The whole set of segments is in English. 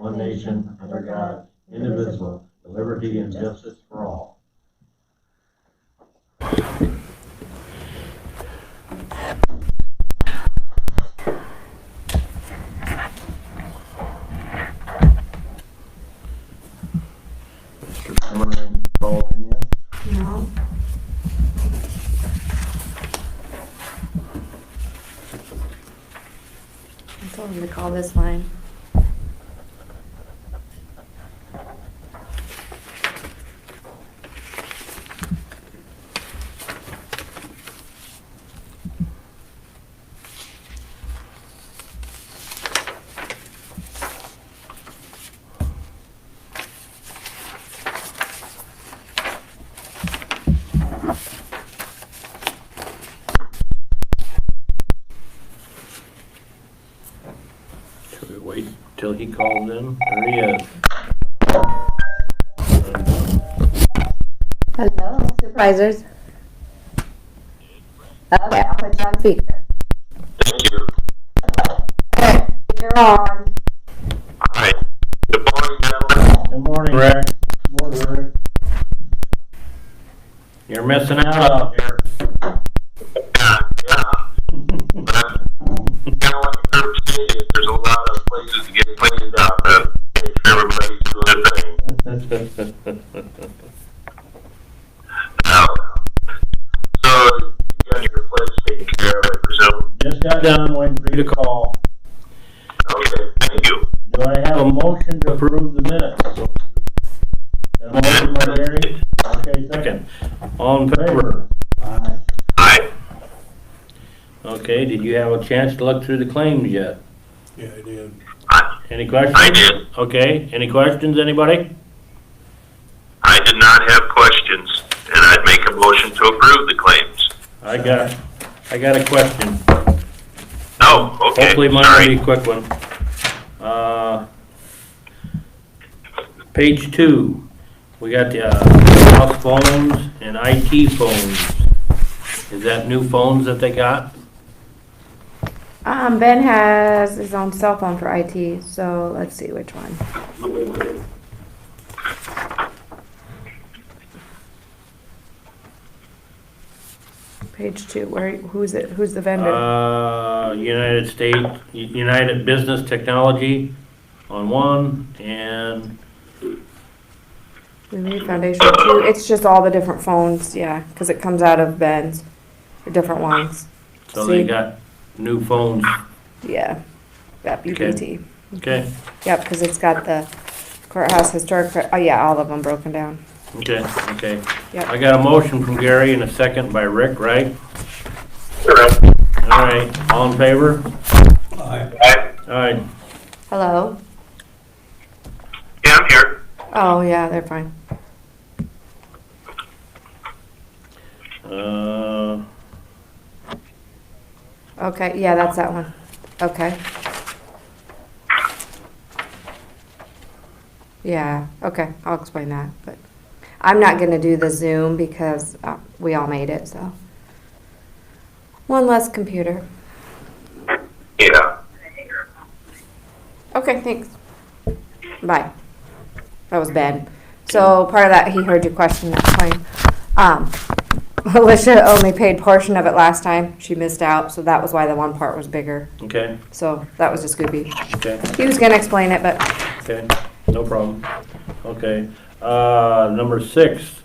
one nation, under God, indivisible, with liberty and justice for all. Mr. Cameron, call in yet? No. I told him to call this line. Should we wait till he calls in? There he is. Hello, supervisors. Okay, I'll put you on speaker. Thank you. Okay, you're on. Hi. Good morning, gentlemen. Good morning, Rick. Good morning, Rick. You're missing out here. Yeah. Kind of like Kirk stated, there's a lot of places to get cleaned up and make sure everybody's doing their thing. So, you got your place taken care of, I presume? Just got done waiting for you to call. Okay, thank you. Do I have a motion to approve the minutes? Got a motion by Gary? Okay, second. All in favor? Aye. Hi. Okay, did you have a chance to look through the claims yet? Yeah, I did. Any questions? I did. Okay, any questions, anybody? I did not have questions, and I'd make a motion to approve the claims. I got a question. Oh, okay. Hopefully mine will be a quick one. Page 2, we got the house phones and IT phones. Is that new phones that they got? Ben has his own cell phone for IT, so let's see which one. Page 2, who's the vendor? United Business Technology on one, and We made Foundation 2, it's just all the different phones, yeah, because it comes out of Ben's, the different ones. so they See? got new phones. Yeah, that BBT. Okay, Yep, because it's got the courthouse historic, oh yeah, all of them broken down. okay. Yep. I got a motion from Gary and a second by Rick, right? Correct. All right, all in favor? Aye. All right, Hello? Yeah, I'm here. Oh, yeah, they're fine. Okay, yeah, that's that one. Okay. Yeah, okay, I'll explain that, but I'm not gonna do the Zoom because we all made it, so. One less computer. Yeah. Okay, thanks. Bye. That was Ben. So part of that, he heard your question, that's fine. Alicia only paid portion of it last time. She missed out, so that was why the one part was bigger. okay, So that was just Scooby. okay. He was gonna explain it, but Okay, no problem. Okay, number 6,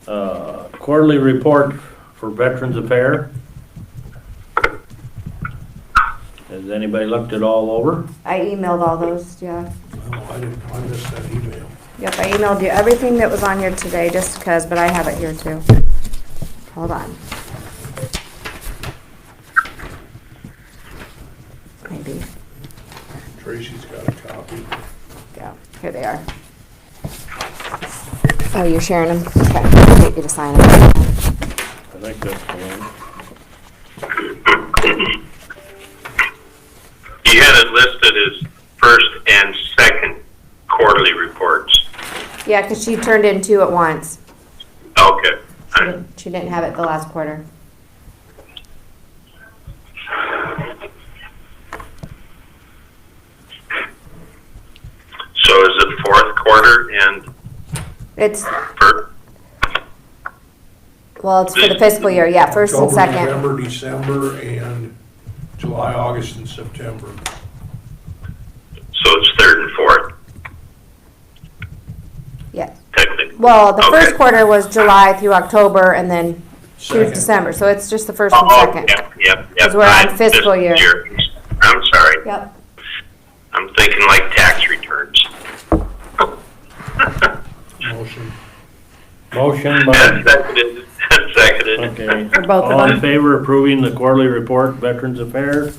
quarterly report for Veterans Affairs. Has anybody looked it all over? I emailed all those, yeah. Well, I missed that email. Yep, I emailed you everything that was on here today, just because, but I have it here too. Hold on. Maybe. Tracy's got a copy. Yeah, here they are. Oh, you're sharing them? Okay, I'll get you to sign them. I think that's the one. You had it listed as first and second quarterly reports. Yeah, because she turned in 2 at once. Okay. She didn't have it the last quarter. quarter and It's, for, well, it's for the fiscal year, yeah, first and October, second. November, December, and July, August, and September. so it's third and fourth, Yes. technically. Well, the Okay. first quarter was July through October and then through Second. December, so it's just the first and Oh, second. yep. 'Cause we're on fiscal year. I'm sorry. Yep. I'm thinking like tax returns. Motion. Motion by, Seconded, seconded. okay. For both of All in them. favor of approving the quarterly report, Veterans Affairs?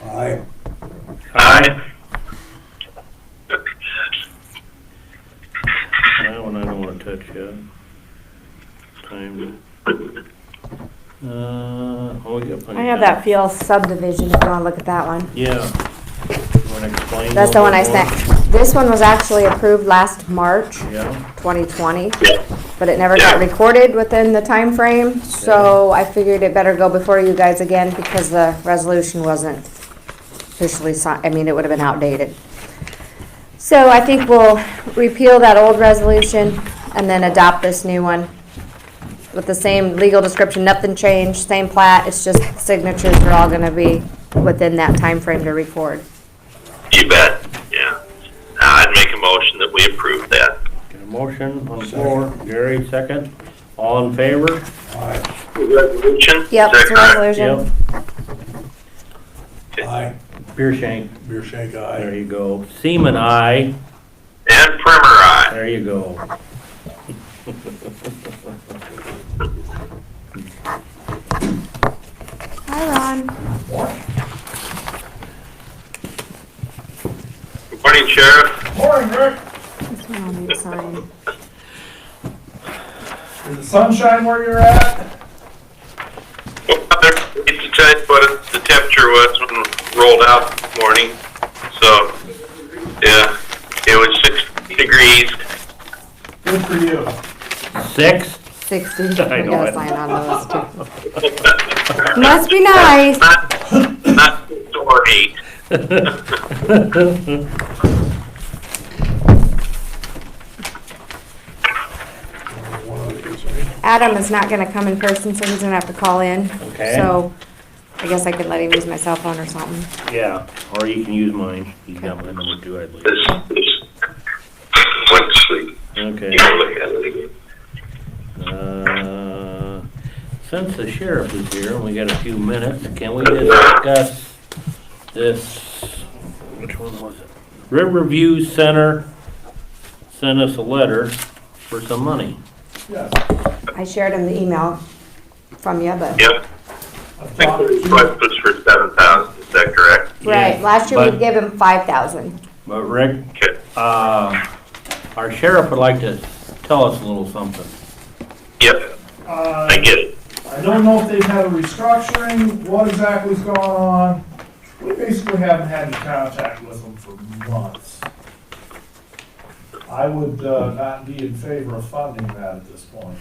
Aye. Aye. That one I don't wanna touch yet. Time. Oh, we got plenty. I have of that time. Field subdivision, if you wanna look at that one. Yeah. You wanna explain? a That's the little one I bit more? sent. This one was actually approved last March Yeah, 2020, Yeah. but it never got recorded within the time frame. So I figured it better go before you guys again because the resolution wasn't officially signed. I mean, it would have been outdated. So I think we'll repeal that old resolution and then adopt this new one with the same legal description, nothing changed, same plat. It's just signatures are all gonna be within that time frame to record. You bet, yeah. I'd make a motion that we approve that. got a motion on the floor. Gary, second. All in favor? Aye. Resolution? Yep, Is it's a that correct? Yep. resolution. Aye. Beer shank. Beer shake, There aye. you go. Seaman, aye. And Primer, aye. There you go. Hi, Ron. Good morning, Sheriff. Morning, Rick. This one I'll need to sign. Is the sunshine where you're at? Well, it's to tell you what the temperature was when it rolled out this morning. So, yeah, it was 60 degrees. Good for you. 6? 60. We I know gotta it. sign on those too. Must be nice. Not 6 or 8. One of these, right? Adam is not gonna come in person, so he's gonna have to call in. Okay. So I guess I could let him use my cell phone or something. Yeah, or you can use mine. He's got my number too, I believe. This went to sleep. Okay. You can look at it again. Since the sheriff is here and we got a few minutes, can we discuss this, which one was it? Riverview Center sent us a letter for some money. Yes. I shared him the email from you, but. Yep. I I think thought the request was for 7,000, is that correct? Right, Yeah, last year but- we gave him 5,000. But Rick, Okay. our sheriff would like to tell us a little something. Yep, I get it. I don't know if they've had a restructuring, what exactly's going on. We basically haven't had any contact with them for months. I would not be in favor of funding that at this point.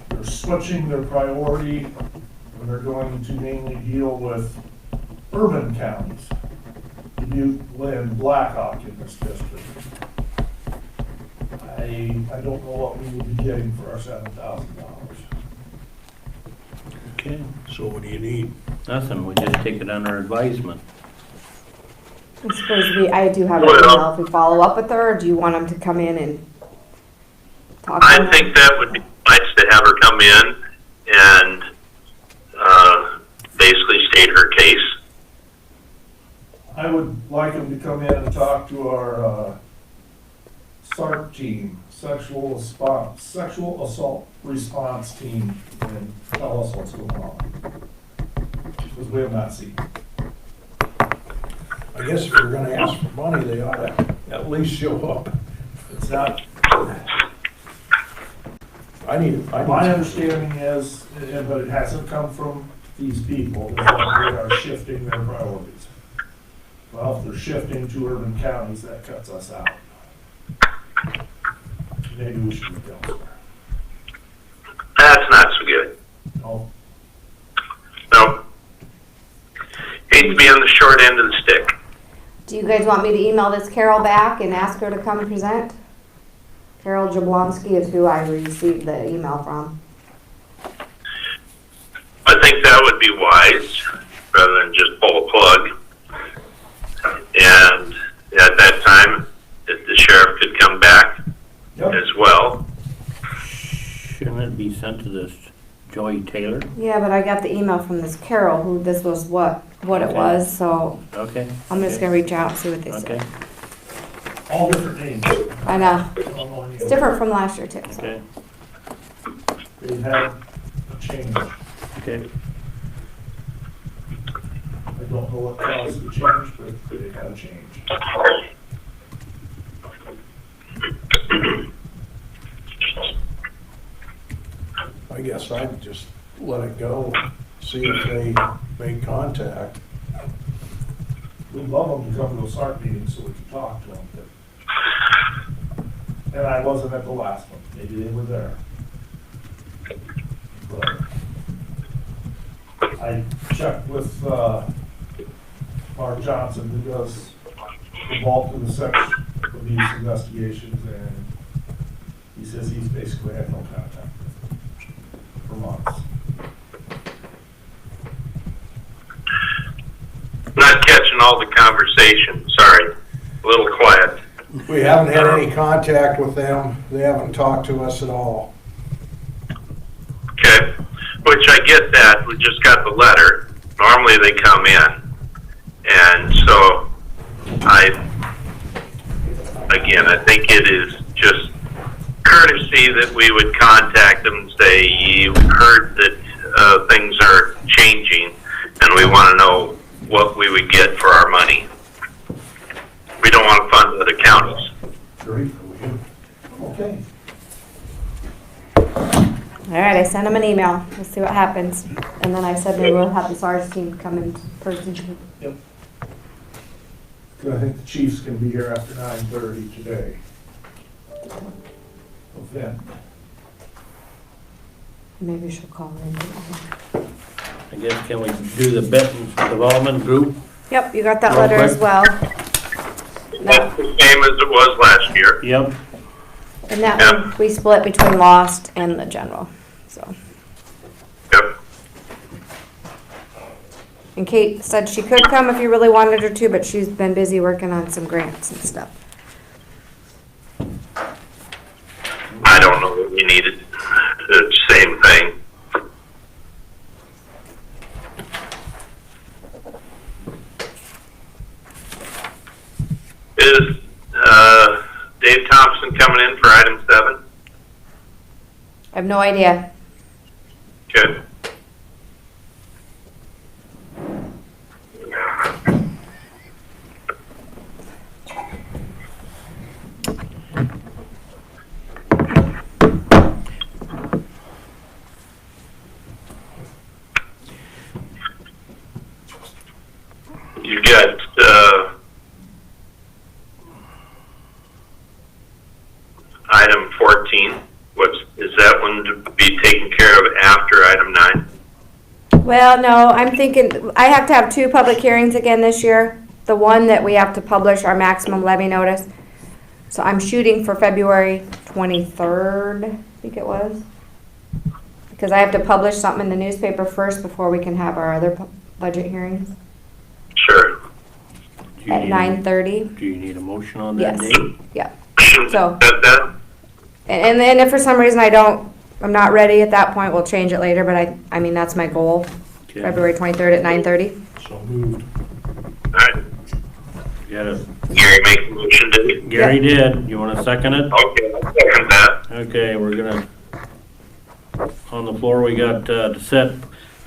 They're switching their priority, and they're going to mainly deal with urban counties. Dubuque, Lynn, Blackhawk in this district. I don't know what we would be getting for our $7,000. Okay. So what do you need? Nothing, we just take it under advisement. I suppose I do have an Well- email if we follow up with her, or do you want him to come in and talk to I her? think that would be nice to have her come in and basically state her case. I would like him to come in and talk to our SART team, sexual assault response team, and tell us what's going on. Because we have not seen it. I guess if you're gonna ask for money, they ought to at least show up. It's not, my I understanding is, but it hasn't come from these people, is that they are shifting their priorities. Well, if they're shifting to urban counties, that cuts us out. Maybe we should look elsewhere. That's not so good. No, No. hate to be on the short end of the stick. Do you guys want me to email this Carol back and ask her to come and present? Carol Jablonski is who I received the email from. I think that would be wise, rather than just pull a plug. And at that time, if the sheriff could come back Yep. as well. Shouldn't it be sent to this Joey Taylor? Yeah, but I got the email from this Carol, who this was what it Okay. was, so Okay. I'm just gonna reach out and see what they Okay, say. All different names. I know, Don't know any it's of different from last year too. So. okay, them. They had a change. okay. I don't know what caused the change, but they had a change. I guess I'd just let it go, see if they make contact. We'd love them to come to a SART meeting so we could talk to them. And I wasn't at the last one, maybe they were there. But I checked with Mark Johnson, who does the bulk of the sex abuse investigations, and he says he's basically had no contact with them for months. Not catching all the conversation, sorry. A little quiet. We haven't had any contact with them. They haven't talked to us at all. Okay, which I get that, we just got the letter. Normally they come in. And so I think it is just courtesy that we would contact them and say, you heard that things are changing and we want to know what we would get for our money. We don't want to fund other counties. Great. Okay. All right, I sent him an email. We'll see what happens. And then I said maybe we'll have the SARS team come in person. Yep. I think the Chiefs can be here after 9:30 today. Event. Maybe she'll call in. I guess can we do the Benton Development Group? Yep, you got that Real letter as quick. well. That's the same as it was last year. Yep. And that one, we split between Lost and the general, so. Yep. And Kate said she could come if you really wanted her to, but she's been busy working on some grants and stuff. I don't know that we needed the same thing. Is Dave Thompson coming in for item 7? I have no idea. Okay. You got item 14. Is that one to be taken care of after item 9? Well, no, I'm thinking, I have to have 2 public hearings again this year. The one that we have to publish our maximum levy notice. So I'm shooting for February 23rd, I think it was. Because I have to publish something in the newspaper first before we can have our other budget hearings Sure. Do you at need- 9:30. Do you need a motion on that Yes, date? yeah. So So- that And then if for some reason I'm not ready at that point, we'll change it later, but I mean, that's my goal. Okay. February 23rd at 9:30. So moved. all right. Got it. Gary make the motion, did he? Gary did. You want to second it? Okay, I'll second that. Okay, we're gonna, on the floor, we got, to set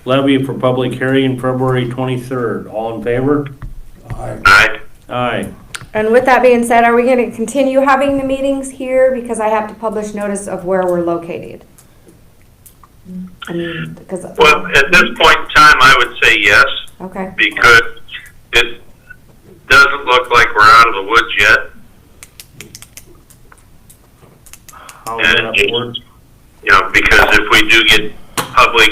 levy for public hearing February 23rd. All in favor? Aye. All right. Aye. And with that being said, are we gonna continue having the meetings here? Because I have to publish notice of where we're located. I mean, because. Well, at this point in time, I would say yes, Okay, because it doesn't look like we're out of the woods yet. How's that work? You know, because if we do get public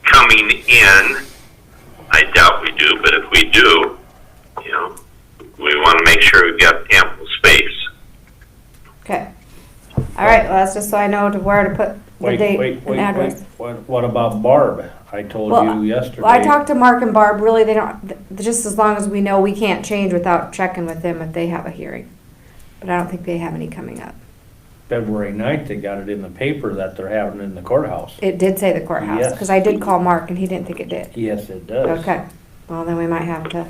coming in, I doubt we do, but if we do, we want to make sure we've got ample space. Okay. All right, well, that's just so I know to where to put the date and address. What about Barb? I told Well, you yesterday. Well, I talked to Mark and Barb, really, they don't, just as long as we know we can't change without checking with them if they have a hearing. But I don't think they have any coming up. February 9th, they got it in the paper that they're having in the courthouse. It did say the courthouse, Yes. because I did call Mark and he didn't think it did. Yes, it does. Okay, well, then we might have to,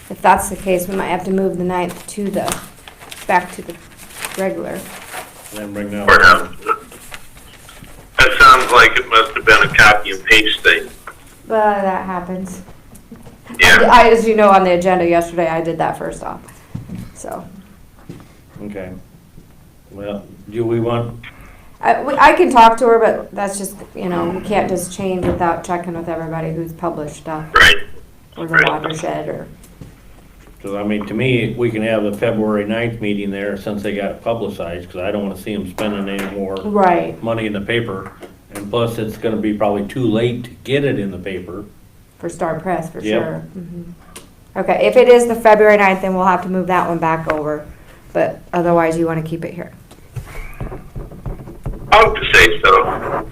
if that's the case, we might have to move the 9th to back to the regular. Then bring that. Courthouse. That sounds like it must have been a copy and paste thing. But that happens. Yeah. As you know, on the agenda yesterday, I did that first off, so. Okay. Well, do we want, I can talk to her, but that's just, we can't just change without checking with everybody who's published stuff, Right. or the Right. watershed, or, because I mean, to me, we can have the February 9th meeting there since they got it publicized, because I don't want to see them spending any more right, money in the paper. And plus, it's going to be probably too late to get it in the paper. for Star Press, for Yep. sure. Mhm. Okay, if it is the February 9th, then we'll have to move that one back over, but otherwise you want to keep it here. I would say so.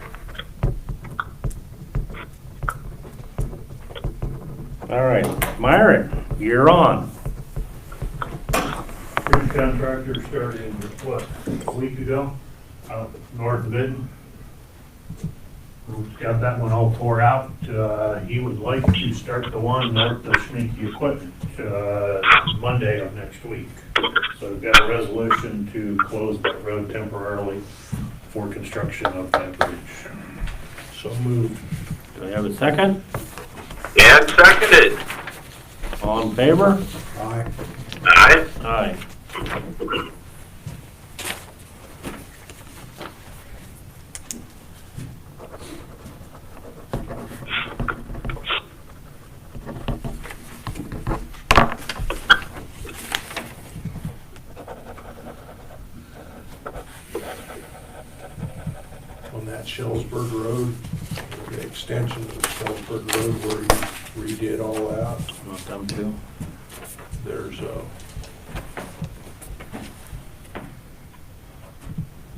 All right, Myron, you're on. Bridge contractor started, what, a week ago, out north of Benton. We've got that one all tore out. He would like to start the one north of Schminke Equipment, Monday of next week. So we've got a resolution to close that road temporarily for construction of that bridge. So moved. Do I have a second? And seconded. All in favor? Aye. Aye. Aye. On that Shellsburg Road, the extension of Shellsburg Road where he redid all that, Want them to? there's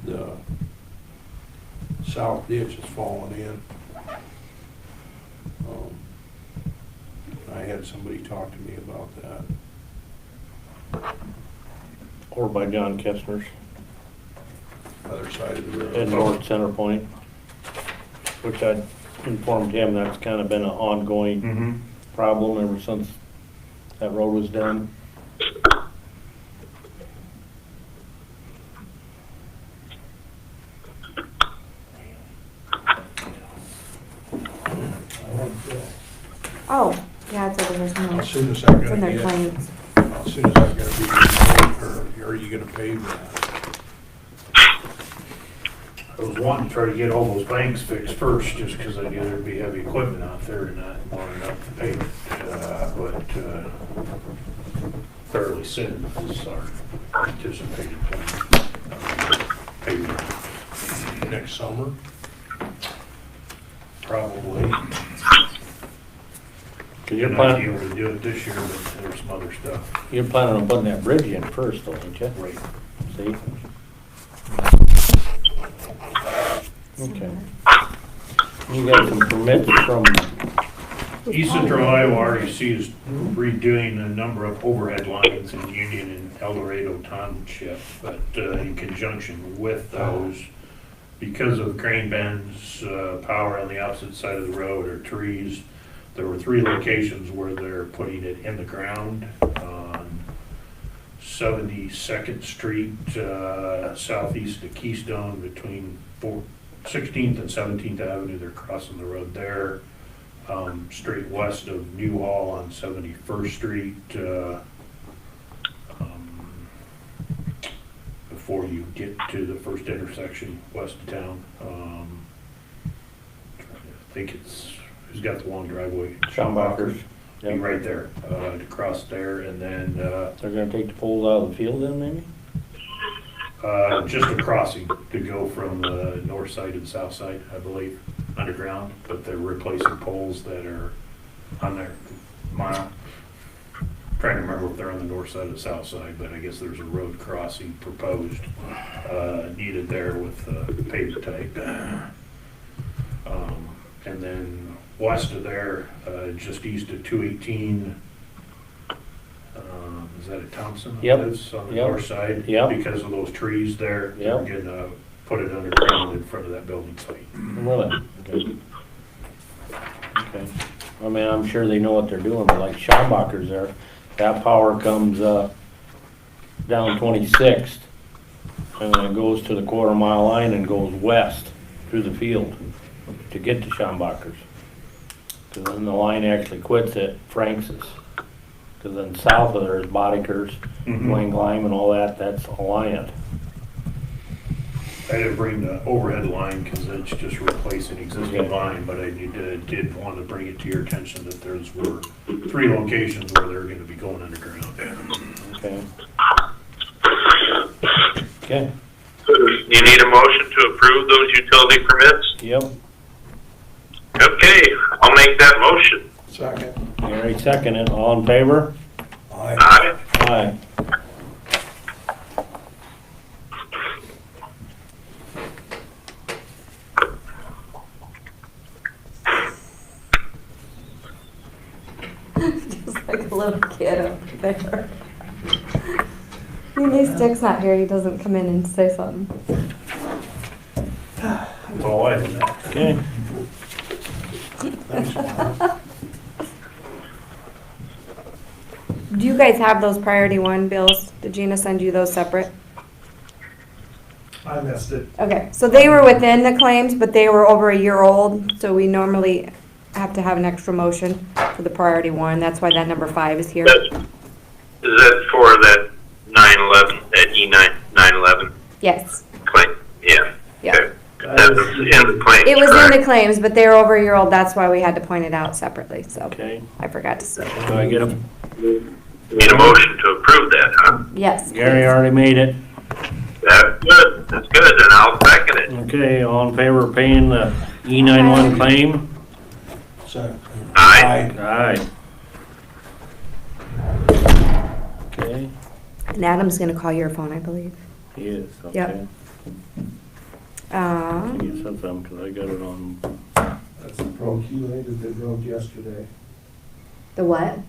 the south ditch is falling in. I had somebody talk to me about that, Or by John Kestner's other side of the road. at North Center Point, which I informed him that's kind of been an ongoing problem ever since that road was done. Oh, yeah, it's over here somewhere. As soon as I'm It's in gonna their get, claims. as soon as I'm gonna be, or are you gonna pave that? I was wanting to try to get all those banks fixed first, just because I knew there'd be heavy equipment out there and not long enough to pave it. But fairly soon is our anticipated plan. Paving Next summer? probably. You're You're not be planning, able to do it this year, but there's some other stuff. you're planning on putting that bridge in first, though, ain't you? Right. See? Okay. You got some permits from, East Central Iowa REC is redoing a number of overhead lines in Union and El Dorado Township, but in conjunction with those, because of crane bends, power on the opposite side of the road or trees, there were 3 locations where they're putting it in the ground on 72nd Street, southeast of Keystone between 16th and 17th Avenue. They're crossing the road there. Straight west of Newhall on 71st Street, before you get to the first intersection west of town. I think who's got the long driveway? Schaumbachers. Be Yep. right there, to cross there, and then, They're gonna take the poles out of the field then, maybe? just a crossing to go from the north side to the south side, I believe, underground, but they're replacing poles that are on there mile. Trying to remember if they're on the north side or the south side, but I guess there's a road crossing proposed, needed there with paved type. And then west of there, just east of 218, is that at Thompson? Yep. Lives on the Yep. north side. Yep. Because of those trees there, Yep. they're gonna put it underground in front of that building site. Really? Okay. Okay. I mean, I'm sure they know what they're doing, but like Schombacher's there, that power comes, down 26th, and then it goes to the quarter-mile line and goes west through the field to get to Schombacher's. Cause then the line actually quits at Franks's. Cause then south of there is Boddickers, Dwayne Glime and all that, that's Alliant. I didn't bring the overhead line because it's just replacing existing Okay. line, but I did want to bring it to your attention that there's were 3 locations where they're going to be going underground. Okay. Okay, You need a motion to approve those utility permits? yep, Okay, I'll make that motion. Second. Gary seconded, all in favor? Aye. Aye. Aye. Just like a little kid over there. I mean, these Dick's not here, he doesn't come in and say something. That's all I have. Okay, Thanks, Mark. Do you guys have those priority one bills? Did Gina send you those separate? I missed it. Okay, so they were within the claims, but they were over a year old, so we normally have to have an extra motion for the priority one. That's why that number 5 is here. Is that for that 911, that E911 Yes, claim? Yeah. yeah. Okay. That's in the claim. It was in the claims, but they were over a year old, that's why we had to point it out separately, so okay, I forgot to say. do I get a, Need a motion to approve that, huh? Yes. Gary please. already made it. That's good, and I'll second it. Okay, all in favor of paying the E91 claim? Second. Aye. Aye. Okay, And Adam's gonna call your phone, I believe. he is, okay. Yep. Can you send some, cause I got it on, That's the procurated that wrote yesterday. The what?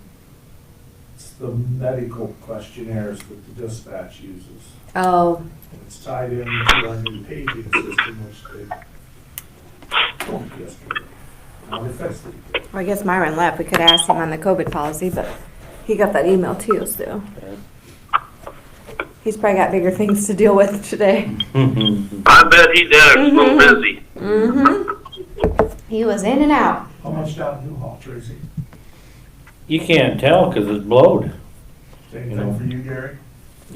It's the medical questionnaires that the dispatch uses. Oh, And it's tied into our new paging system, which they told me yesterday. Now they fixed it. well, I guess Myron left. We could ask him on the COVID policy, but he got that email too, so. okay. He's probably got bigger things to deal with today. I bet he did, a little busy. Mm-hmm. He was in and out. How much down Newhall, Tracy? You can't tell, cause it's blowed. Same thing for you, Gary?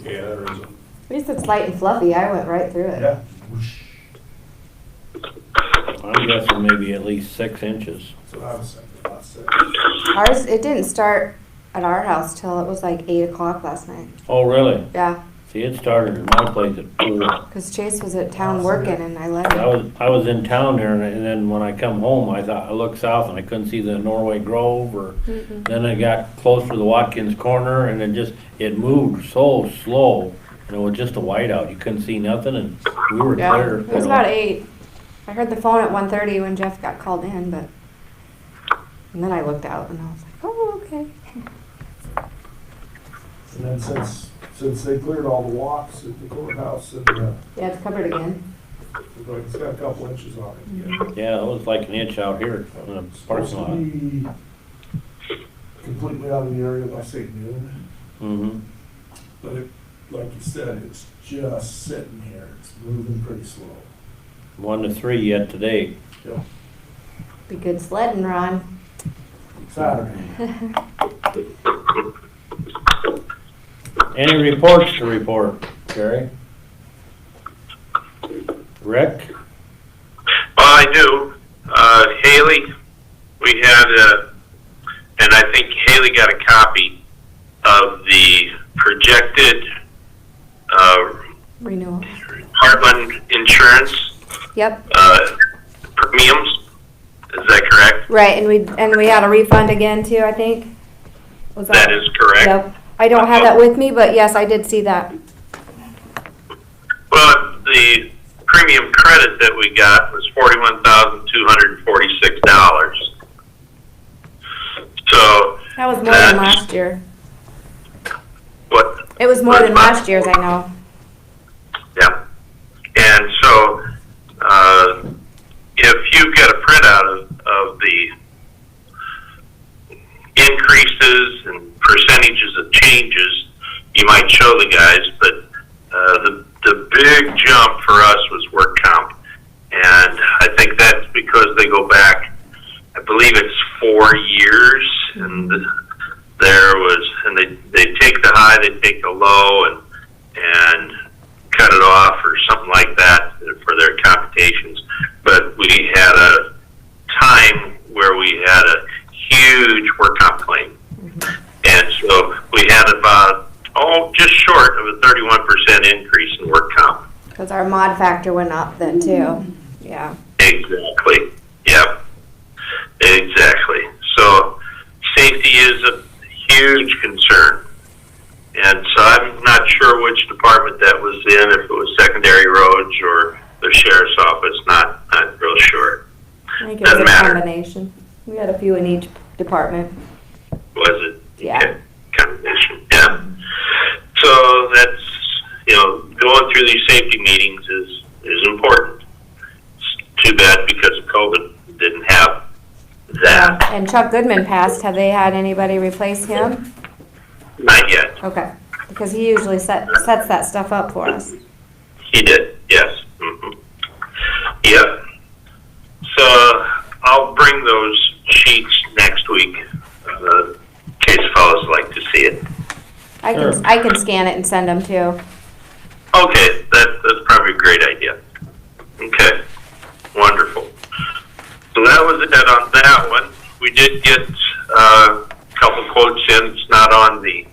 Yeah, there is a. At least it's light and fluffy. I went right through it. Yeah. Whoosh. I'm guessing maybe at least 6 inches. That's what I was thinking, about 6. Ours, it didn't start at our house till it was like 8 o'clock last night. Oh, really? Yeah, See, it started at my place at 4. because Chase was at town working and I let I him. was in town there, and then when I come home, I thought, I looked south and I couldn't see the Norway Grove, or, then I got close to the Watkins Corner, and it moved so slow, and it was just a whiteout, you couldn't see nothing, and we were Yeah, clear. it was about 8. I heard the phone at 1:30 when Jeff got called in, but, and then I looked out and I was like, oh, okay. And then since they cleared all the walks at the courthouse, and Yeah, it's covered again. it's got a couple inches on it. Yeah. Yeah, it was like an inch out here in the Supposed to parking lot. be completely out of the area by, say, noon. Mm-hmm. But it, like you said, it's just sitting here. It's moving pretty slow. 1 to 3 yet today. Yep. Be good sledding, Ron. Saturday. Any reports to report, Gary? Rick? Well, I do. Haley, we had, and I think Haley got a copy of the projected Renewal. Heartland insurance Yep, premiums. Is that correct? right, and we had a refund again too, I think. Was That is correct. Yep. I don't have that with me, but yes, I did see that. Well, the premium credit that we got was $41,246. So. That was more than last year. What? It was more than last year's, I know. Yeah. And so, if you get a printout of the increases and percentages of changes, you might show the guys, but the big jump for us was work comp. And I think that's because they go back, I believe it's 4 years, and they take the high, they take the low, and cut it off or something like that for their computations. But we had a time where we had a huge work comp claim. And so we had about, just short of a 31% increase in work comp. Because our mod factor went up then too. Yeah. Exactly. Yep. Exactly. So safety is a huge concern. And so I'm not sure which department that was in, if it was secondary roads or the sheriff's office, not real sure. I think it was Doesn't a matter. combination. We had a few in each department. Was it? Yeah. Okay. Combination. Yeah. So that's, going through these safety meetings is important. It's too bad because of COVID didn't have that. And Chuck Goodman passed. Have they had anybody replace him? Not yet. Okay. Because he usually sets that stuff up for us. He did, yes. Yep. So I'll bring those sheets next week, in case fellows like to see it. I Sure. can scan it and send them too. Okay, that's probably a great idea. Okay, wonderful. So that was it on that one. We did get a couple quotes in. It's not on the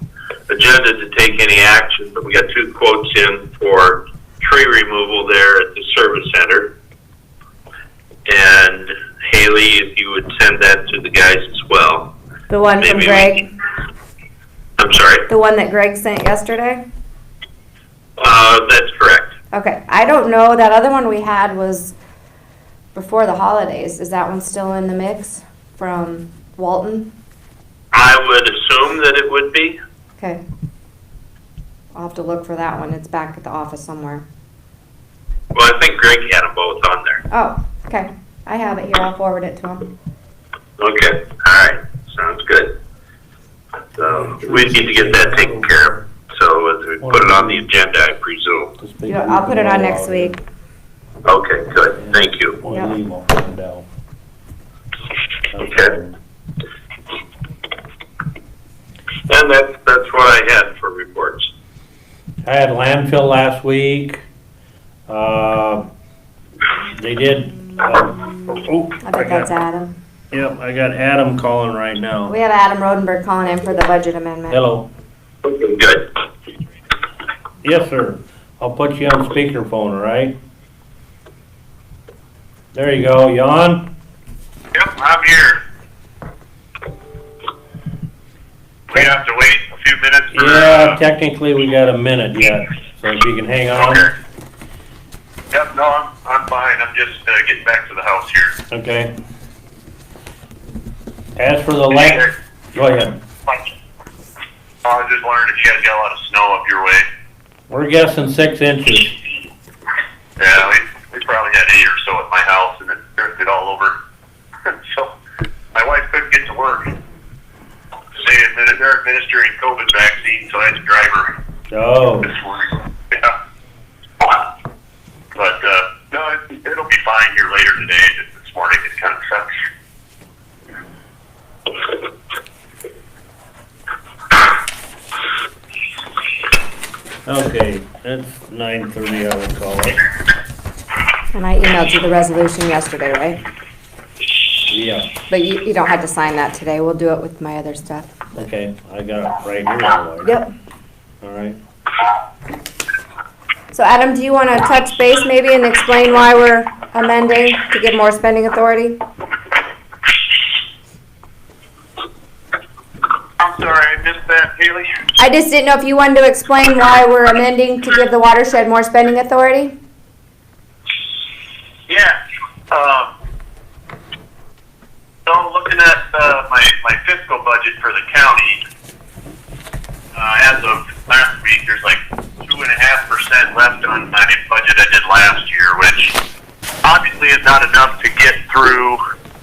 agenda to take any action, but we got 2 quotes in for tree removal there at the service center. And Haley, if you would send that to the guys as well. The one from Maybe Greg. I'm sorry. The one that Greg sent yesterday? That's correct. Okay. I don't know. That other one we had was before the holidays. Is that one still in the mix from Walton? I would assume that it would be. Okay. I'll have to look for that one. It's back at the office somewhere. Well, I think Greg had them both on there. Oh, okay. I have it here. I'll forward it to him. Okay, all right, sounds good. So we need to get that taken care of. So as we put it on the agenda, I presume. Yeah, I'll put it on next week. Okay, good, thank you. Yep. Okay. And that's what I had for reports. I had landfill last week. They did, I bet that's Adam. Yep, I got Adam calling right now. We have Adam Rodenberg calling in for the budget amendment. Hello. Okay, good. Yes, sir. I'll put you on speakerphone, all right? There you go. You on? Yep, I'm here. We have to wait a few minutes for... Yeah, technically we got a minute yet, so if you can hang on. Okay. Yep, no, I'm fine. I'm just getting back to the house here. Okay. As for the land, go ahead. I was just wondering if you guys got a lot of snow up your way. We're guessing 6 inches. Yeah, we probably had 8 or so at my house, and it drifted all over. So my wife couldn't get to work. They're administering COVID vaccine, so I had to drive her Oh, this morning. Yeah. But no, it'll be fine here later today. Just this morning it kind of sucks. okay. It's 9:30, I would call it. And I emailed you the resolution yesterday, right? Yeah, But you don't have to sign that today. We'll do it with my other stuff. okay. I got it right here. Otherwise. Yep. All right. So Adam, do you want to touch base maybe and explain why we're amending to give more spending authority? I'm sorry, I missed that, Haley. I just didn't know if you wanted to explain why we're amending to give the watershed more spending authority? Yeah, so looking at, my fiscal budget for the county, as of last week, there's like 2.5% left on my budget I did last year, which obviously is not enough to get through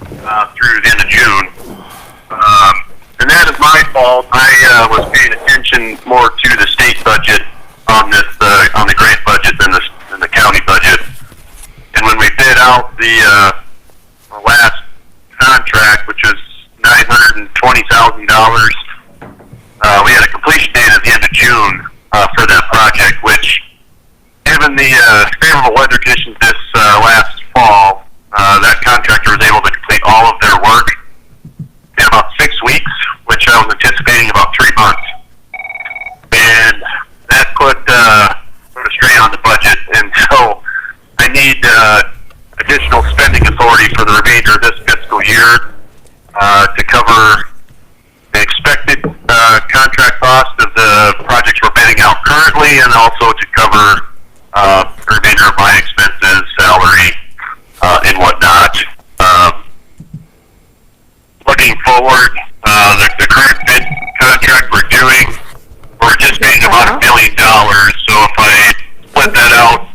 the end of June. And that is my fault. I was paying attention more to the state budget on this, on the grant budget than the county budget. And when we bid out the last contract, which was $920,000, we had a completion date at the end of June for that project, which, given the favorable weather conditions this last fall, that contractor was able to complete all of their work in about 6 weeks, which I was anticipating about 3 months. And that put a strain on the budget, and so I need additional spending authority for the remainder of this fiscal year to cover the expected contract cost of the projects we're bidding out currently, and also to cover the remainder of my expenses, salary, and whatnot. Looking forward, the current bid contract we're doing, we're anticipating about $1 million. So if I split that out,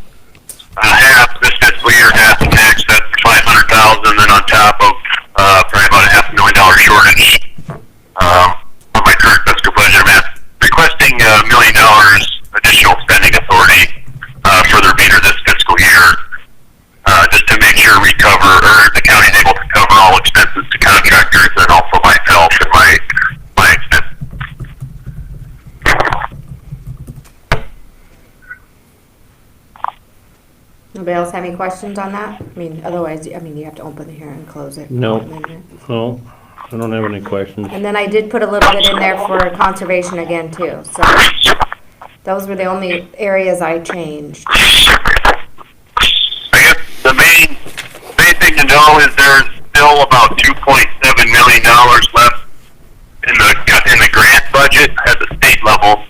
half this fiscal year, half next, that's $500,000. Then on top of probably about a $500,000 shortage on my current fiscal budget, I'm requesting $1 million additional spending authority for the remainder of this fiscal year, just to make sure we cover, or the county is able to cover all expenses to contractors, and also myself and my expenses. Nobody else have any questions on that? I mean, otherwise, I mean, you have to open the hearing and close it. No. No, I don't have any questions. And then I did put a little bit in there for conservation again too, so those were the only areas I changed. I guess the main thing to know is there's still about $2.7 million left in the grant budget at the state level,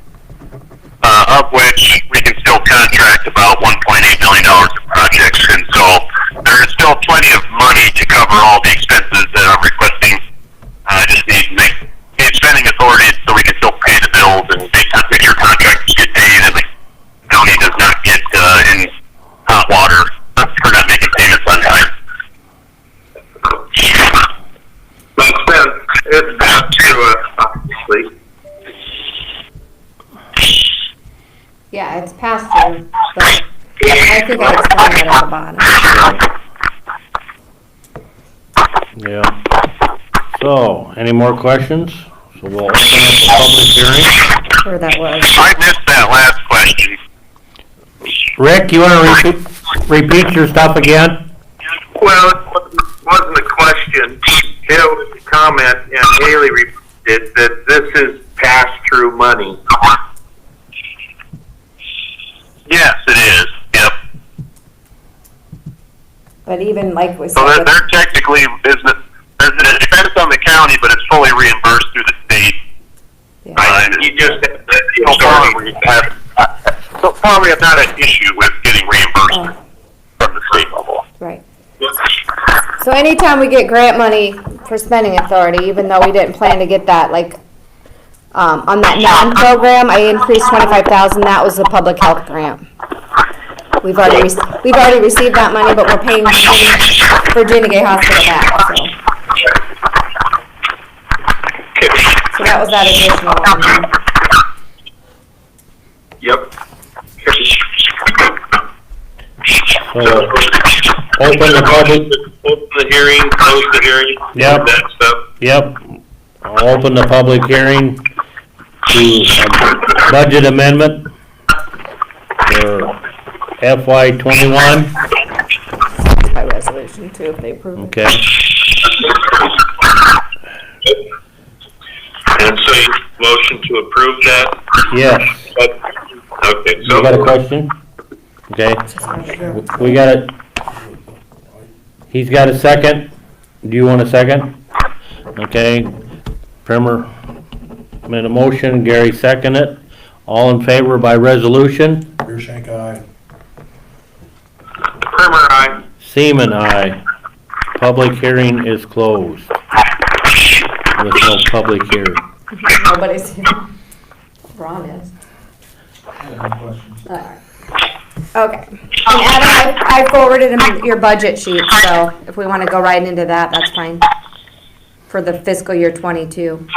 of which we can still contract about $1.8 million of projects, and so there is still plenty of money to cover all the expenses that I'm requesting. I just need spending authority so we can still pay the bills and make sure contractors get paid, and the county does not get in hot water for not making payments on time. Makes sense. It's bad too, obviously. Yeah, it's passed through, but I think I explained it at the bottom. Yeah. So, any more questions? So we'll open up the public hearing. Where that was. I missed that last question. Rick, you wanna repeat your stuff again? Well, it wasn't a question. It was a comment, and Haley repeated that this is pass-through money. Yes, it is. Yep. But even like we So said, they're technically business. There's an expense on the county, but it's fully reimbursed through the state. yeah. And you just so far we have not an issue with getting reimbursement from the state level. Right. So anytime we get grant money for spending authority, even though we didn't plan to get that, like, on that non-program, I increased 25,000, that was the public health grant. We've already received that money, but we're paying Virginia Gay Hospital back, so. So that was that additional one. Yep. Open the public. Open the hearing, close the hearing. Yep. That stuff. Yep. I'll open the public hearing to a budget amendment for FY '21. By resolution too, if they approve it. Okay. And so you motion to approve that? Yes. Okay, You got a question? Okay. We got it. He's got a second. Do you want a second? Okay. Primer. Made a motion, Gary seconded it. All in favor by resolution? Beershank, aye. Primer, aye. Seaman, aye. Public hearing is closed. With no public hearing. Nobody's here. Ron is. I have no questions. Alright. Okay. And Adam, I forwarded him your budget sheet, so if we wanna go right into that, that's fine. For the fiscal year 22.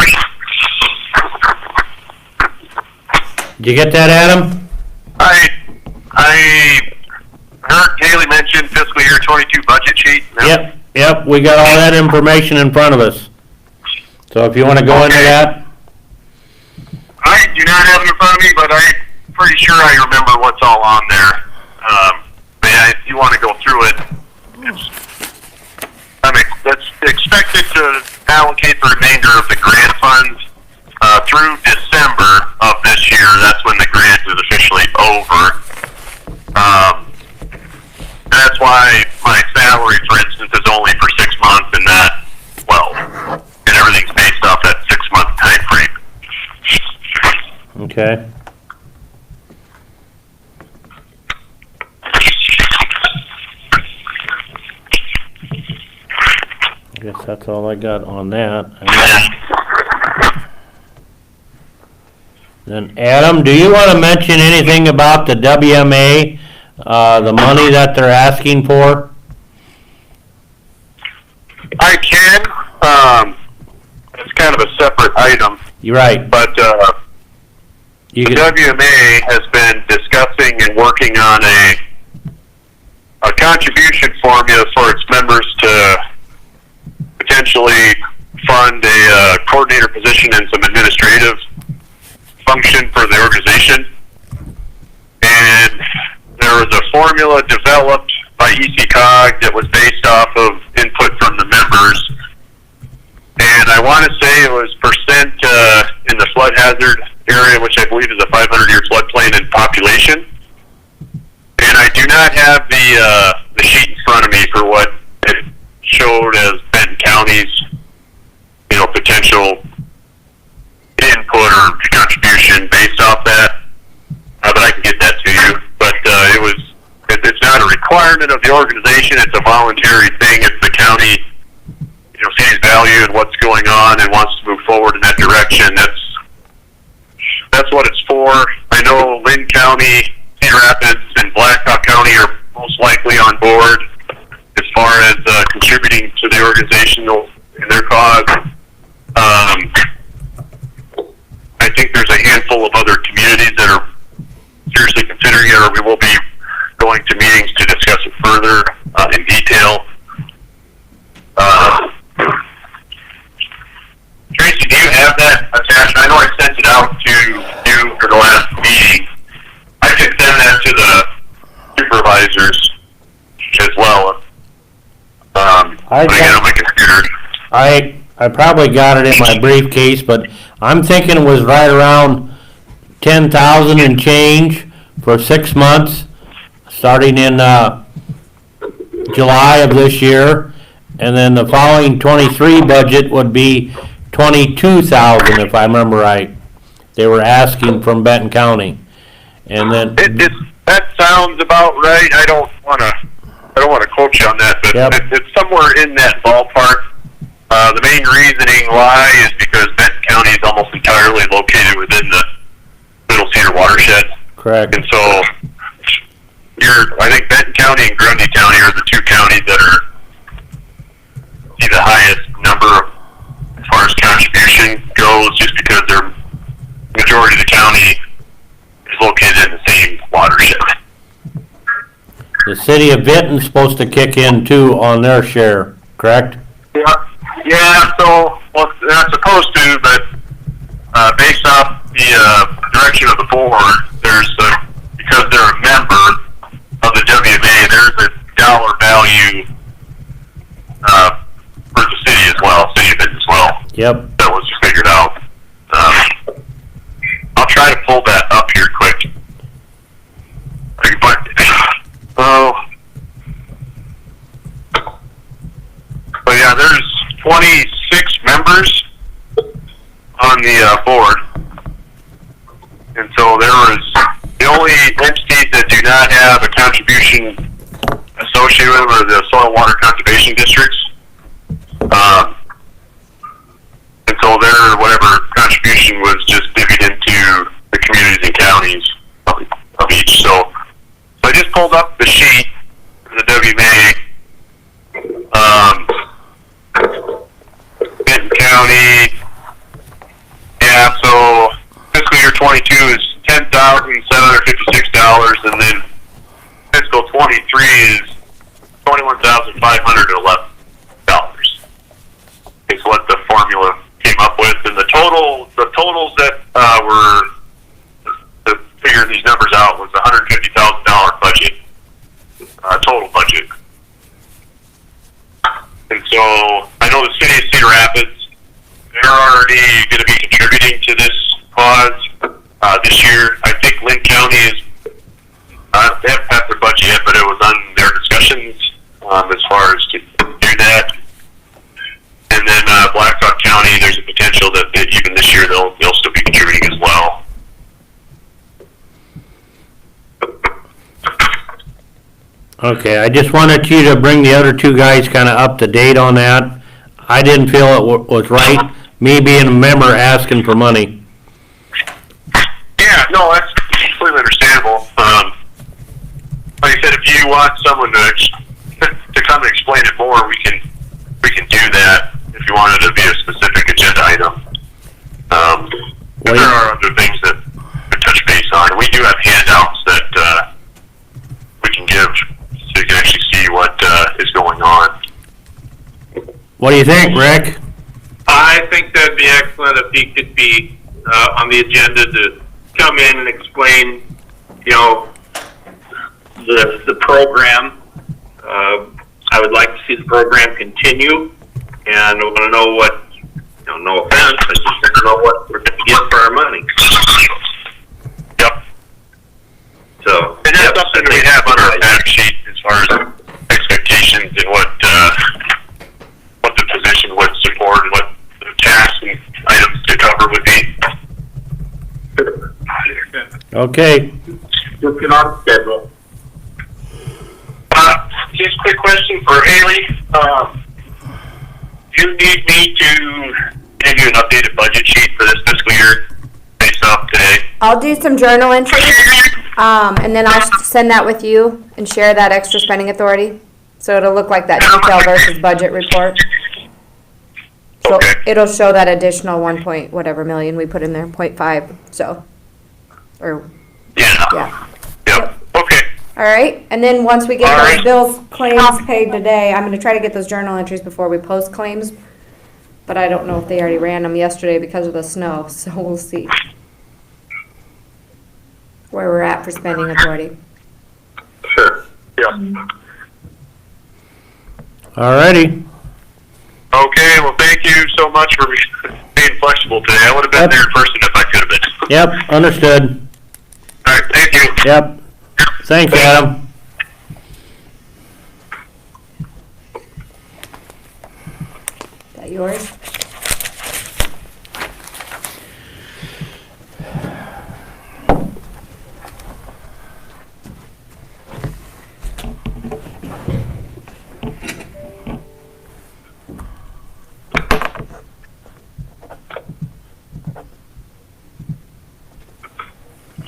Did you get that, Adam? I heard Haley mention fiscal year 22 budget sheet. Yep, we got all that information in front of us. So if you wanna go into that, I do not have it in front of me, but I'm pretty sure I remember what's all on there. But yeah, if you want to go through it, that's expected to allocate the remainder of the grant funds through December of this year. That's when the grant is officially over. That's why my salary, for instance, is only for 6 months and not 12. And everything's based off that 6-month time frame. okay. I guess that's all I got on that. Then Adam, do you want to mention anything about the WMA, the money that they're asking for? I can. It's kind of a separate item, You're right. but You the could, WMA has been discussing and working on a contribution formula for its members to potentially fund a coordinator position and some administrative function for the organization. And there was a formula developed by ECOG that was based off of input from the members. And I want to say it was percent in the flood hazard area, which I believe is a 500-year floodplain in population. And I do not have the sheet in front of me for what it showed as Benton County's, potential input or contribution based off that. But I can get that to you. But it's not a requirement of the organization. It's a voluntary thing. If the county, sees value in what's going on and wants to move forward in that direction, that's what it's for. I know Lynn County, Cedar Rapids, and Blackhawk County are most likely on board as far as contributing to the organization in their cause. I think there's a handful of other communities that are seriously considering it, or we will be going to meetings to discuss it further in detail. Tracy, do you have that attached? I know I sent it out to you for the last meeting. I can send that to the supervisors as well. I when I get on my computer. I probably got it in my briefcase, but I'm thinking it was right around 10,000 and change for 6 months, starting in July of this year, and then the following 23 budget would be 22,000, if I remember right. They were asking from Benton County, and then That sounds about right. I don't want to quote you on that, but Yep. it's somewhere in that ballpark. The main reasoning why is because Benton County is almost entirely located within the Middle Cedar watershed. correct. And so, I think Benton County and Grundy County are the two counties that see the highest number as far as contribution goes, just because the majority of the county is located in the same watershed. The city of Benton's supposed to kick in too on their share, correct? Yeah. So they're supposed to, but based off the direction of the board, because they're a member of the WMA, there's a dollar value for the city as well, city of Benton as well. Yep. That was figured out. I'll try to pull that up here quick. But yeah, there's 26 members on the board. And so there was the only entities that do not have a contribution associated with them are the soil and water conservation districts. And so their whatever contribution was just divvied into the communities and counties of each. So I just pulled up the sheet for the WMA. Benton County. Yeah, so fiscal year 22 is $10,756, and then fiscal 23 is $21,511. Is what the formula came up with, and the totals that were to figure these numbers out was $150,000 budget, total budget. And so I know the city of Cedar Rapids, they're already going to be contributing to this cause this year. I think Lynn County is, they haven't passed their budget yet, but it was on their discussions as far as to do that. And then Blackhawk County, there's a potential that even this year they'll still be contributing as well. Okay, I just wanted you to bring the other two guys kind of up to date on that. I didn't feel it was right, me being a member asking for money. Yeah, no, that's completely understandable. Like I said, if you want someone to come and explain it more, we can do that. If you wanted to be a specific agenda item, there are other things that we touch base on. We do have handouts that we can give, so you can actually see what is going on. What do you think, Rick? I think that'd be excellent if he could be on the agenda to come in and explain, you know, the program. I would like to see the program continue, and I want to know what, you know, no offense, I just want to know what we're going to get for our money. Yep. So, And that's something we have on our fact sheet as far as expectations and what the position would support and what the tasks and items to cover would be. Okay, Looking on schedule. Just a quick question for Haley. Do you need me to give you an updated budget sheet for this fiscal year based off today? I'll do some journal entries, and then I'll send that with you and share that extra spending authority. So it'll look like that detail versus budget report. So Okay. it'll show that additional 1 point whatever million we put in there, 0.5, so, or, Yeah. yeah. Yep. Okay. All right, and then once we get All those right. bills, claims paid today, I'm gonna try to get those journal entries before we post claims. But I don't know if they already ran them yesterday because of the snow, so we'll see where we're at for spending authority. Sure. Yeah. alrighty. Okay. Well, thank you so much for being flexible today. I would have been Yep. there in person if I could have been. Yep, understood. All right. Thank you. Yep. Thanks, Adam. Is that yours?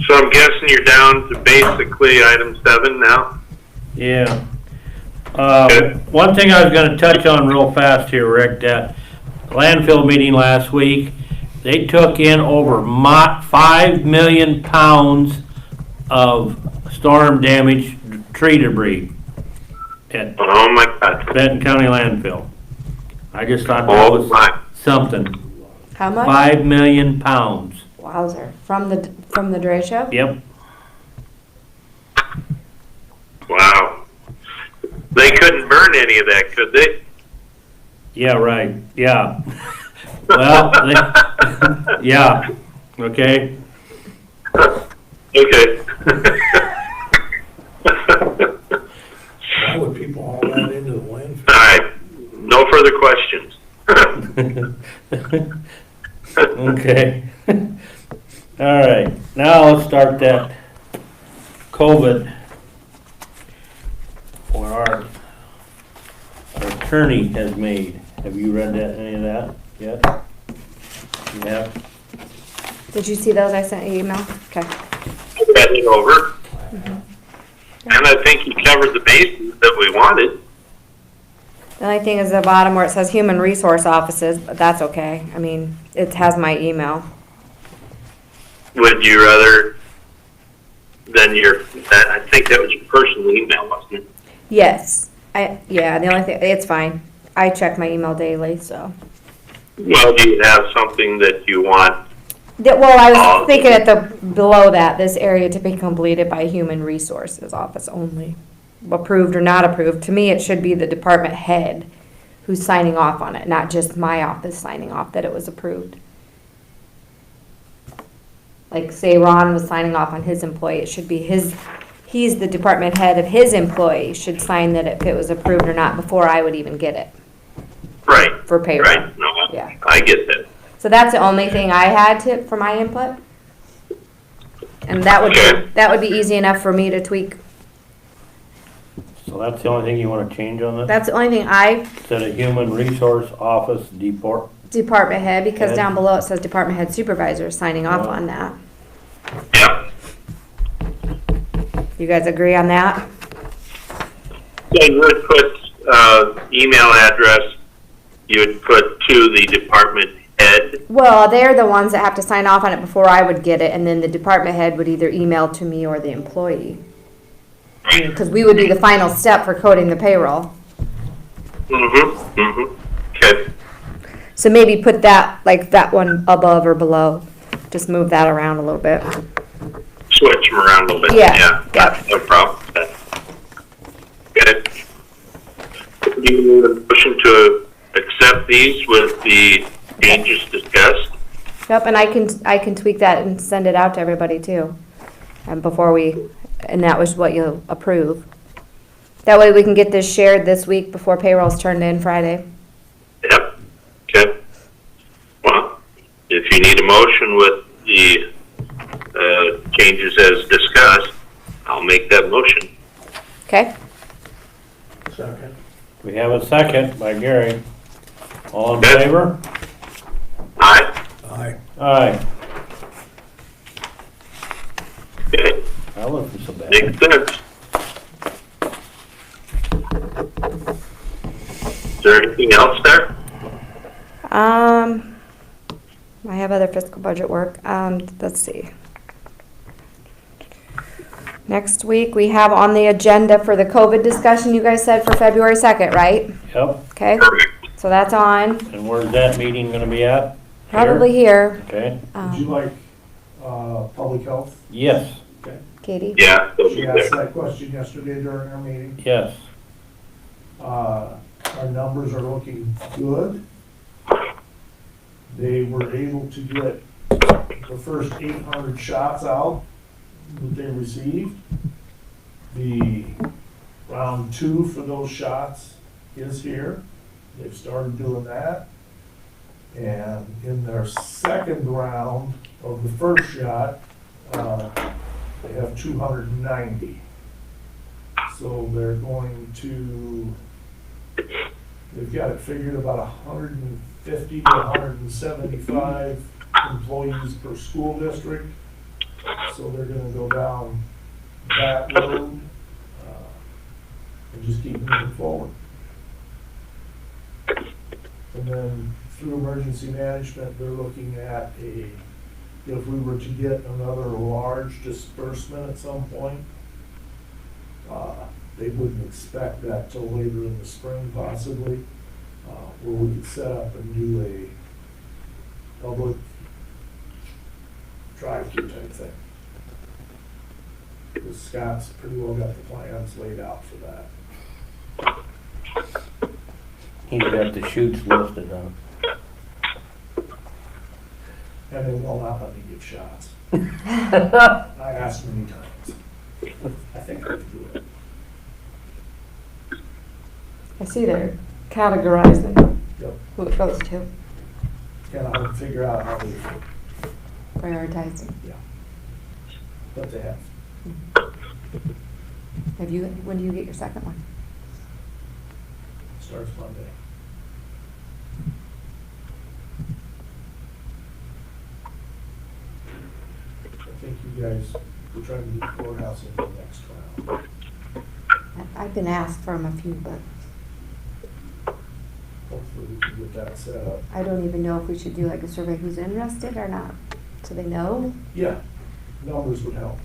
So I'm guessing you're down to basically item 7 now? Yeah. One thing I was gonna touch on real fast here, Rick, that landfill meeting last week, they took in over 5 million pounds of storm damaged tree debris at Oh my God. Benton County landfill. I just thought that Oh was my. something. How much? 5 million pounds. Wowzer, from the derecho? Yep. Wow. They couldn't burn any of that, could they? Yeah, right, yeah. Well, yeah, okay. Okay. Why would people haul that into the landfill? All right. No further questions. Okay. All right, now let's start that COVID. What our attorney has made. Have you read that, any of that yet? You have? Did you see those I sent you email? Okay. Read it over. And I think you covered the bases that we wanted. The only thing is the bottom where it says human resource offices, but that's okay. I mean, it has my email. Would you rather than I think that was your personal email, wasn't it? Yes. Yeah, the only thing, it's fine. I check my email daily, so. Well, do you have something that you want? Well, I was thinking at below that, this area to be completed by human resources office only. Approved or not approved, to me, it should be the department head who's signing off on it, not just my office signing off that it was approved. Like, say Ron was signing off on his employee, it should be he's the department head of his employee, should sign that if it was approved or not before I would even get it. Right. For payroll. Right. No, Yeah. I get that. So that's the only thing I had for my input. And that would be easy enough for me to tweak. So that's the only thing you wanna change on this? That's the only thing I, Instead of human resource office department head, because Head. down below it says department head supervisor signing off on that. Yep. You guys agree on that? So you would put email address. You would put to the department head. Well, they're the ones that have to sign off on it before I would get it, and then the department head would either email to me or the employee. Because we would be the final step for coding the payroll. Mm-hmm. Mm-hmm. Okay. So maybe put that, like that one above or below. Just move that around a little bit. Switch them around a little bit. Yeah. Yeah. No problem. Okay. Do you need a motion to accept these with the changes discussed? Yep, and I can tweak that and send it out to everybody too. And and that was what you'll approve. That way we can get this shared this week before payroll's turned in Friday. Yep. Okay. Well, if you need a motion with the changes as discussed, I'll make that motion. Okay? Second. We have a second by Gary. All in Yes. favor? Aye. Aye. Aye. Okay. That wasn't so bad. Makes sense. Is there anything else there? I have other fiscal budget work. Let's see. Next week, we have on the agenda for the COVID discussion, you guys said for February 2nd, right? Yep, Okay, Perfect. so that's on, and where's that meeting gonna be at? probably here. Okay, Would you like, public health? yes, Katie? Yeah, they'll be She there. asked that question yesterday during our meeting. yes. Our numbers are looking good. They were able to get the first 800 shots out that they received. The round 2 for those shots is here. They've started doing that. And in their second round of the first shot, they have 290. So they're going to, they've got it figured about 150 to 175 employees per school district. So they're gonna go down that road and just keep moving forward. And then through emergency management, they're looking at if we were to get another large disbursement at some point, they wouldn't expect that till later in the spring possibly, where we could set up and do a public drive-through type thing. Because Scott's pretty well got the plans laid out for that. He's got the shoots listed on. And they will not let me give shots. I asked many times. I think I can do it. I see they're categorizing Yep. who it goes to. Kind of hard to figure out how they prioritizing. But they have. When do you get your second one? Starts Monday. I think you guys, we're trying to get the courthouse in the next round. I've been asked from a few, but Hopefully we can get that set up. I don't even know if we should do like a survey who's interested or not, so they know, Yeah, numbers would help.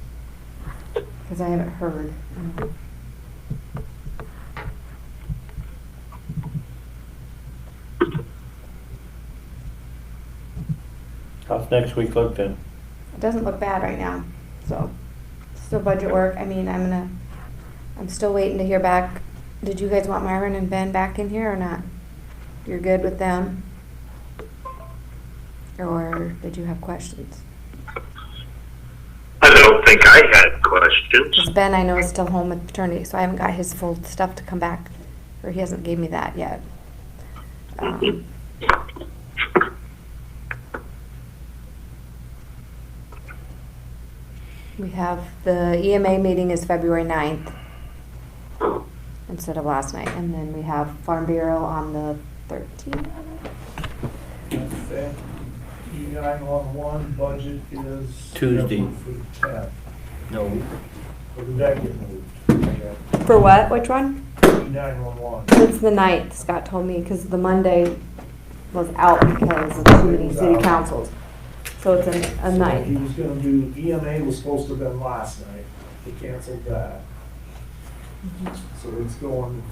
because I haven't heard. How's next week look then? It doesn't look bad right now, so still budget work. I mean, I'm still waiting to hear back. Did you guys want Myron and Ben back in here or not? You're good with them? Or did you have questions? I don't think I had questions. Because Ben, I know, is still home with paternity, so I haven't got his full stuff to come back, or he hasn't gave me that yet. We have, the EMA meeting is February 9th instead of last night, and then we have Farm Bureau on the 13th. Okay. E911 budget is. Tuesday. For the 10th. No. Or did that get moved? For what? Which one? E911. It's the 9th, Scott told me, because the Monday was out because of too many city councils. So it's a So he 9th. was gonna do, EMA was supposed to have been last night. They canceled that. So it's going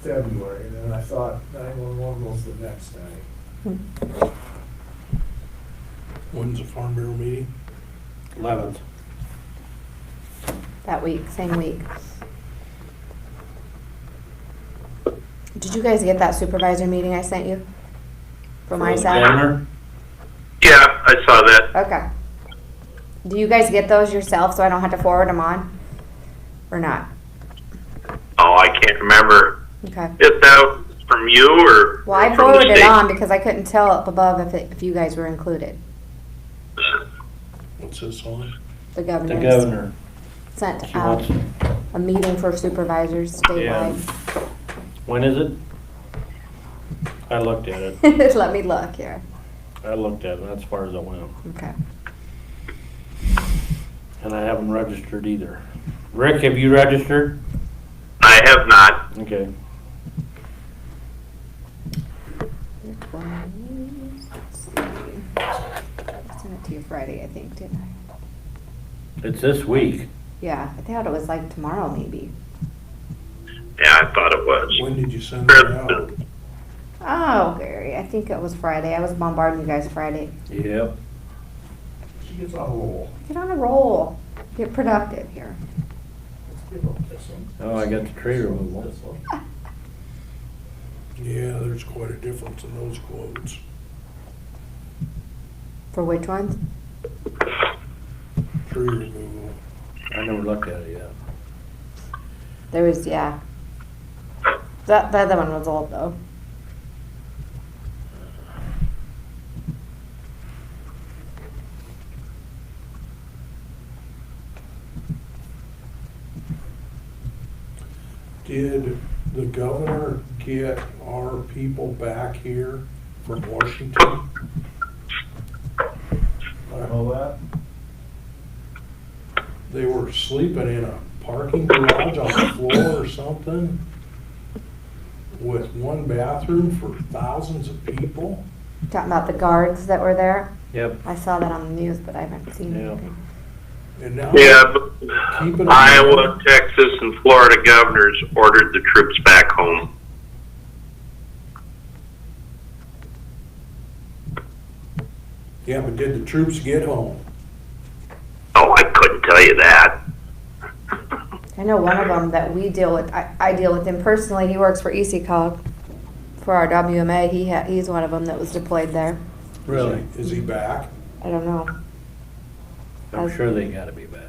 February, and then I thought 911 was the next night. When's the Farm Bureau meeting? 11th. That week, same week. Did you guys get that supervisor meeting I sent you? From ISAC? Banner? Yeah, I saw that. Okay. Do you guys get those yourself so I don't have to forward them on? Or not? Oh, I can't remember. Okay. Is that from you or Well, I from the forwarded it state? on because I couldn't tell up above if you guys were included. What's this on? The The governor governor. sent She out wants, a meeting for supervisors statewide. when is it? I looked at it. Let me look here. I looked at it, that's as far as I went. Okay. And I haven't registered either. Rick, have you registered? I have not. Okay. Which one is- let's see. I sent it to you Friday, I think, didn't I? It's this week. Yeah, I thought it was like tomorrow maybe. Yeah, I thought it was. When did you send that out? Oh, Gary, I think it was Friday. I was bombarding you guys Friday. Yep. She gets on a roll. Get on a roll. Get productive here. Let's give up this one. Oh, I got the tree removal. This one. Yeah, there's quite a difference in those quotes. For which ones? Tree removal. I never looked at it yet. There was, yeah. The other one was old though. Did the governor get our people back here from Washington? All that? They were sleeping in a parking garage on the floor or something with one bathroom for thousands of people. Talking about the guards that were there. Yep. I saw that on the news, but I haven't seen Yeah. anything. And now Yeah, but keep it Iowa, Texas, and Florida governors ordered the troops back home. Yeah, but did the troops get home? Oh, I couldn't tell you that. I know one of them that we deal with, I deal with him personally. He works for ECOG for our WMA. He's one of them that was deployed there. Really? Is he back? I don't know. I'm sure they gotta be back.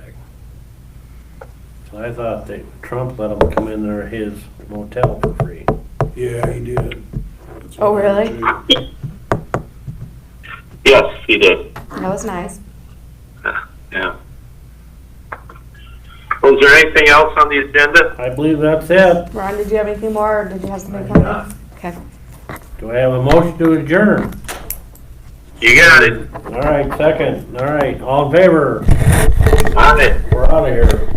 So I thought Trump let them come in there, his motel for free. Yeah, he did. That's Oh, what I heard, really? too. Yes, he did. That was nice. Yeah. Was there anything else on the agenda? I believe that's it. Ron, did you have anything more, or did you have something coming? Okay. Do I have a motion to adjourn? You got it. All right, second. All right, all in favor? On it. We're out of here.